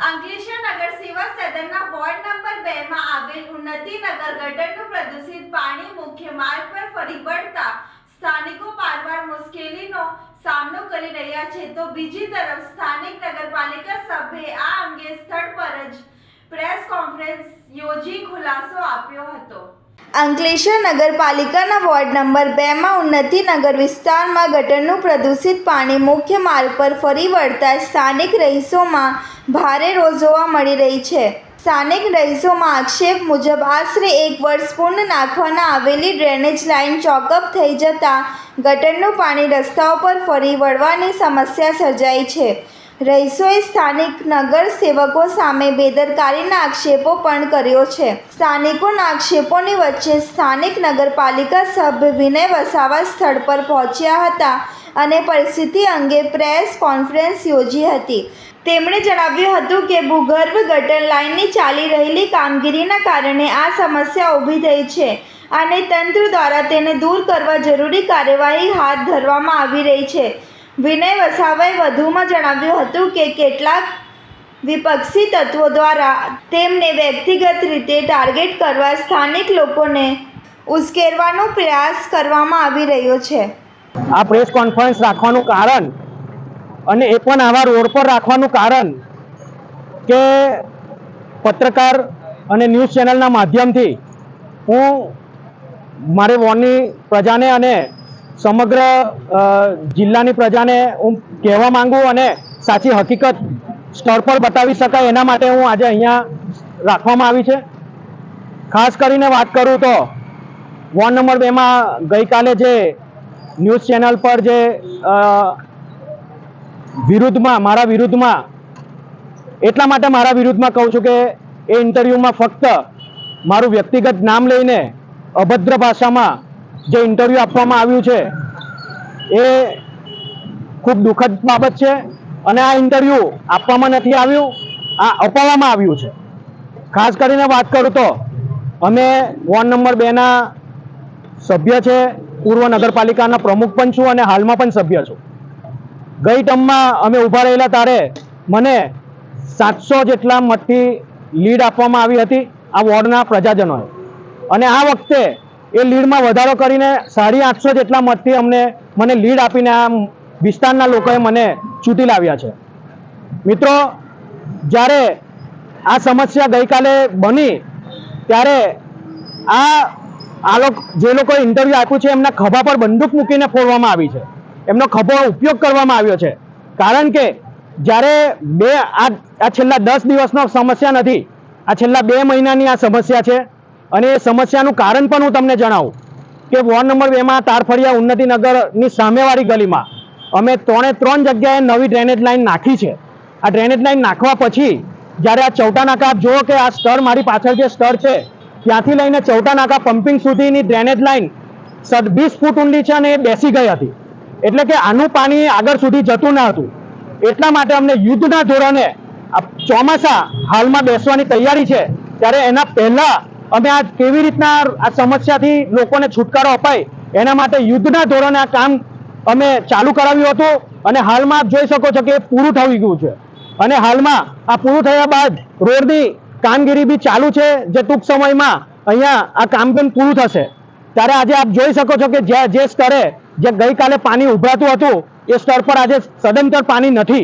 અંકલેશ્વર નગર સેવા સદનના ward number 2 માં આવેલ ઉન્નતિનગર ગટરનું પ્રદૂષિત પાણી મુખ્ય માર્ગ પર ફરી વળતા સ્થાનિકો પારવાર મુશ્કેલીનો સામનો કરી રહ્યા છે, તો બીજી તરફ સ્થાનિક નગરપાલિકા સભ્યે આ અંગે સ્થળ પર જ પ્રેસ કોન્ફરન્સ યોજી ખુલાસો આપ્યો હતો। અંકલેશ્વર નગરપાલિકાના વોર્ડ નંબર 2 માં ઉન્નતિનગર વિસ્તારમાં ગટરનું પ્રદૂષિત પાણી મુખ્ય માર્ગ પર ફરી વળતા સ્થાનિક રહીશોમાં ભારે રોષ જોવા મળી રહી છે। સ્થાનિક રહીશોમાં આક્ષેપ મુજબ આશરે 1 વર્ષ પૂર્ણ નાખવામાં આવેલી ડ્રેનેજ લાઇન ચોકઅપ થઈ જતાં ગટરનું પાણી રસ્તાઓ પર ફરી વળવાની સમસ્યા સર્જાઈ છે। રહીશોએ સ્થાનિક નગર સેવકો સામે બેદરકારીના આક્ષેપો પણ કર્યો છે। સ્થાનિકોના આક્ષેપોની વચ્ચે સ્થાનિક નગરપાલિકા સભ્ય વિનય વસાવા સ્થળ પર પહોંચ્યા હતા અને પરિસ્થિતિ અંગે પ્રેસ કોન્ફરન્સ યોજી હતી। તેમણે જણાવ્યું હતું કે ભૂગર્ભ ગટર લાઇનની ચાલી રહેલી કામગીરીના કારણે આ સમસ્યા ઊભી થઈ છે અને તંત્ર દ્વારા તેને દૂર કરવા જરૂરી કાર્યવાહી હાથ ધરવામાં આવી રહી છે। વિનય વસાવાએ વધુમાં જણાવ્યું હતું કે કેટલાક વિપક્ષી તત્વો દ્વારા તેમને વ્યક્તિગત રીતે ટાર્ગેટ કરવા સ્થાનિક લોકોને ઉશ્કેરવાનો પ્રયાસ કરવામાં આવી રહ્યો છે। આ પ્રેસ કોન્ફરન્સ રાખવાનું કારણ અને એ પણ આવા રોડ પર રાખવાનું કારણ કે પત્રકાર અને ન્યૂઝ ચેનલના માધ્યમથી હું મારે વોર્ડની પ્રજાને અને સમગ્ર જિલ્લાની પ્રજાને હું કહેવા માંગુ અને સાચી હકીકત સ્થળ પર બતાવી શકાય એના માટે હું આજે અહીંયા રાખવામાં આવી છે। ખાસ કરીને વાત કરું તો વોર્ડ નંબર 2 માં ગઈકાલે જે ન્યૂઝ ચેનલ પર જે મારા વિરુદ્ધમાં એટલા માટે મારા વિરુદ્ધમાં કહું છું કે એ ઇન્ટરવ્યૂમાં ફક્ત મારું વ્યક્તિગત નામ લઈને અભદ્ર ભાષામાં જે ઇન્ટરવ્યૂ આપવામાં આવ્યું છે એ ખૂબ દુઃખદ બાબત છે અને આ ઇન્ટરવ્યૂ આપવામાં નથી આવ્યું, આ અપાવવામાં આવ્યું છે। ખાસ કરીને વાત કરું તો અમે વોર્ડ નંબર 2 ના સભ્ય છે, પૂર્વ નગરપાલિકાના પ્રમુખ પણ છું અને હાલમાં પણ સભ્ય છું। ગઈ ટર્મમાં અમે ઊભા રહેલા ત્યારે મને 700 જેટલા મતથી લીડ આપવામાં આવી હતી આ વોર્ડના પ્રજાજનોએ અને આ વખતે એ લીડમાં વધારો કરીને 850 જેટલા મતથી મને લીડ આપીને આ વિસ્તારના લોકોએ મને ચૂંટી લાવ્યા છે। મિત્રો, જ્યારે આ સમસ્યા ગઈકાલે બની ત્યારે જે લોકોએ ઇન્ટરવ્યૂ આપ્યું છે એમના ખભા પર બંદૂક મૂકીને ફોડવામાં આવી છે, એમનો ખભો ઉપયોગ કરવામાં આવ્યો છે। કારણ કે જ્યારે આ છેલ્લા 10 દિવસનો સમસ્યા નથી, આ છેલ્લા 2 મહિનાની આ સમસ્યા છે અને એ સમસ્યાનું કારણ પણ હું તમને જણાવું કે વોર્ડ નંબર 2 માં તારફળિયા ઉન્નતિનગરની સામેવાળી ગલીમાં અમે 3 જગ્યાએ નવી ડ્રેનેજ લાઇન નાખી છે। આ ડ્રેનેજ લાઇન નાખવા પછી જ્યારે આ ચૌટા નાકા આપ જુઓ કે આ સ્તર મારી પાછળ જે સ્તર છે ત્યાંથી લઈને ચૌટા નાકા પમ્પિંગ સુધીની ડ્રેનેજ લાઇન 20 ફૂટ ઊંડી છે અને એ બેસી ગઈ હતી, એટલે કે આનું પાણી આગળ સુધી જતું ન હતું। એટલા માટે અમને યુદ્ધના ધોરણે ચોમાસા હાલમાં બેસવાની તૈયારી છે ત્યારે એના પહેલા અમે આ કેવી રીતના આ સમસ્યાથી લોકોને છુટકારો અપાય એના માટે યુદ્ધના ધોરણે આ કામ અમે ચાલુ કરાવ્યું હતું અને હાલમાં આપ જોઈ શકો છો કે એ પૂરું થઈ ગયું છે અને હાલમાં આ પૂરું થયા બાદ રોડની કામગીરી બી ચાલુ છે, જે ટૂંક સમયમાં અહીંયા આ કામ પણ પૂરું થશે। ત્યારે આજે આપ જોઈ શકો છો કે જે સ્તરે જે ગઈકાલે પાણી ઉભરાતું હતું એ સ્તર પર આજે સદંતર પાણી નથી।